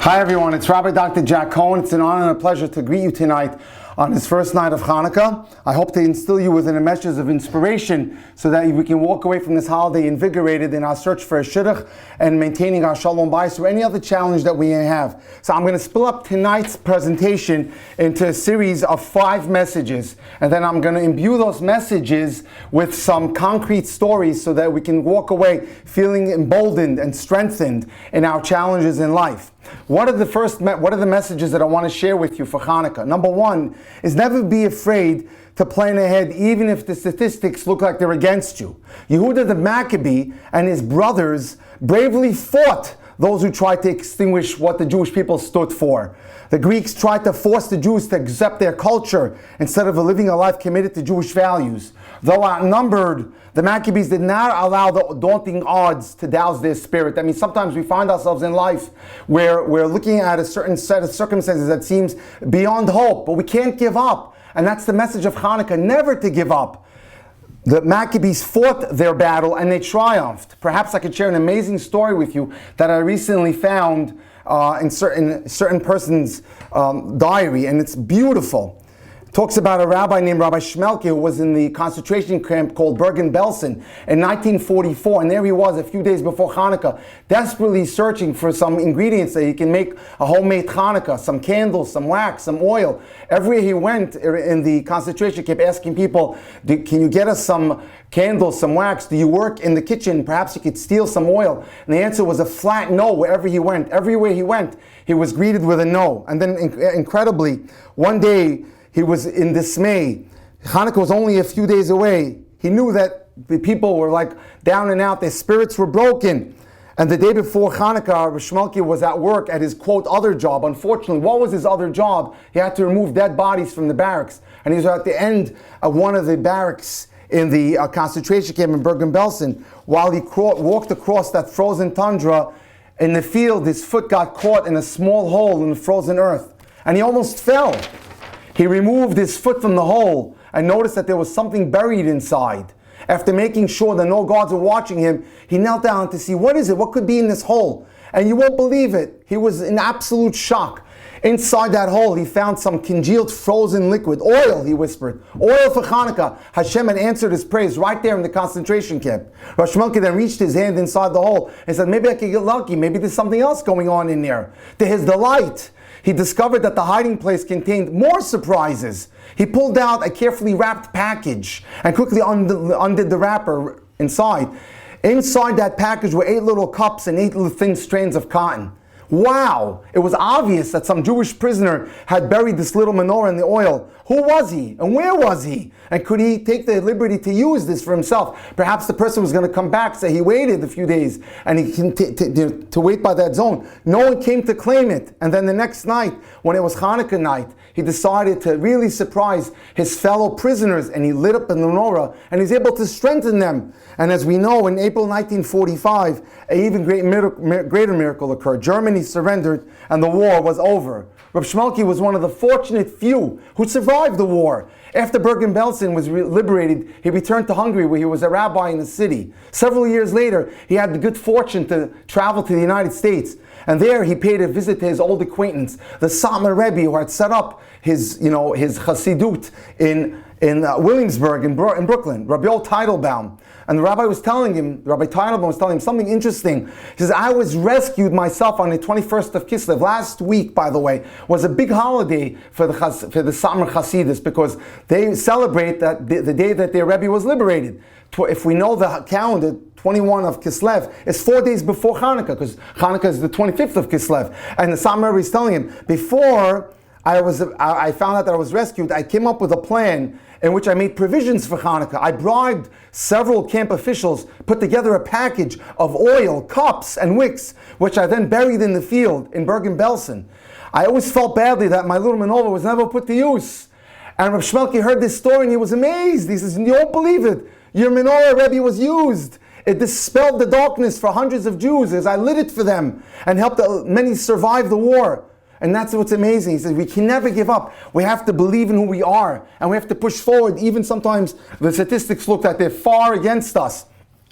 Hi everyone, it's Rabbi Dr. Jack Cohen. It's an honor and a pleasure to greet you tonight on this first night of Chanukah. I hope to instill you with a message of inspiration so that we can walk away from this holiday invigorated in our search for a shidduch and maintaining our shalom bayis or any other challenge that we may have. So I'm going to split up tonight's presentation into a series of 5 messages, and then I'm going to imbue those messages with some concrete stories so that we can walk away feeling emboldened and strengthened in our challenges in life. What are the messages that I want to share with you for Chanukah? Number 1 is never be afraid to plan ahead even if the statistics look like they're against you. Yehuda the Maccabee and his brothers bravely fought those who tried to extinguish what the Jewish people stood for. The Greeks tried to force the Jews to accept their culture instead of living a life committed to Jewish values. Though outnumbered, the Maccabees did not allow the daunting odds to douse their spirit. I mean, sometimes we find ourselves in life where we're looking at a certain set of circumstances that seems beyond hope, but we can't give up. And that's the message of Chanukah, never to give up. The Maccabees fought their battle and they triumphed. Perhaps I could share an amazing story with you that I recently found in certain person's diary, and it's beautiful. It talks about a rabbi named Rabbi Shmelke who was in the concentration camp called Bergen-Belsen in 1944, and there he was a few days before Hanukkah, desperately searching for some ingredients that he can make a homemade Hanukkah, some candles, some wax, some oil. Everywhere he went in the concentration camp asking people, can you get us some candles, some wax? Do you work in the kitchen? Perhaps you could steal some oil. And the answer was a flat no wherever he went. Everywhere he went, he was greeted with a no. And then incredibly, one day he was in dismay. Hanukkah was only a few days away. He knew that the people were like down and out. Their spirits were broken. And the day before Hanukkah, Shmelke was at work at his, quote, other job. Unfortunately, what was his other job? He had to remove dead bodies from the barracks. And he was at the end of one of the barracks in the concentration camp in Bergen-Belsen. While he walked across that frozen tundra in the field, his foot got caught in a small hole in the frozen earth. And he almost fell. He removed his foot from the hole and noticed that there was something buried inside. After making sure that no guards were watching him, he knelt down to see, what is it? What could be in this hole? And you won't believe it. He was in absolute shock. Inside that hole, he found some congealed frozen liquid. Oil, he whispered. Oil for Hanukkah. Hashem had answered his praise right there in the concentration camp. Rosh Melki then reached his hand inside the hole and said, maybe I could get lucky. Maybe there's something else going on in there. To his delight, he discovered that the hiding place contained more surprises. He pulled out a carefully wrapped package and quickly undid the wrapper inside. Inside that package were 8 little cups and 8 little thin strands of cotton. Wow! It was obvious that some Jewish prisoner had buried this little menorah in the oil. Who was he? And where was he? And could he take the liberty to use this for himself? Perhaps the person was going to come back, say he waited a few days and he to wait by that zone. No one came to claim it. And then the next night, when it was Hanukkah night, he decided to really surprise his fellow prisoners, and he lit up the menorah and he's able to strengthen them. And as we know, in April 1945, an even greater miracle occurred. Germany surrendered and the war was over. Reb Shmelke was one of the fortunate few who survived the war. After Bergen-Belsen was liberated, he returned to Hungary, where he was a rabbi in the city. Several years later, he had the good fortune to travel to the United States. And there he paid a visit to his old acquaintance, the Satmar Rebbe, who had set up his Chassidut in Williamsburg in Brooklyn, Rabbi Teitelbaum. And the rabbi was telling him, Rabbi Teitelbaum was telling him something interesting. He says, I was rescued myself on the 21st of Kislev. Last week, by the way, was a big holiday for the Satmar Hasidus, because they celebrate that the day that their Rebbe was liberated. If we know the calendar, 21 of Kislev is 4 days before Hanukkah, because Hanukkah is the 25th of Kislev. And the Satmar Rebbe is telling him, before I found out that I was rescued, I came up with a plan in which I made provisions for Hanukkah. I bribed several camp officials, put together a package of oil, cups, and wicks, which I then buried in the field in Bergen-Belsen. I always felt badly that my little menorah was never put to use. And Reb Shmelke heard this story and he was amazed. He says, you won't believe it. Your menorah, Rebbe, was used. It dispelled the darkness for hundreds of Jews as I lit it for them and helped many survive the war. And that's what's amazing. He says we can never give up. We have to believe in who we are, and we have to push forward. Even sometimes the statistics look like they're far against us.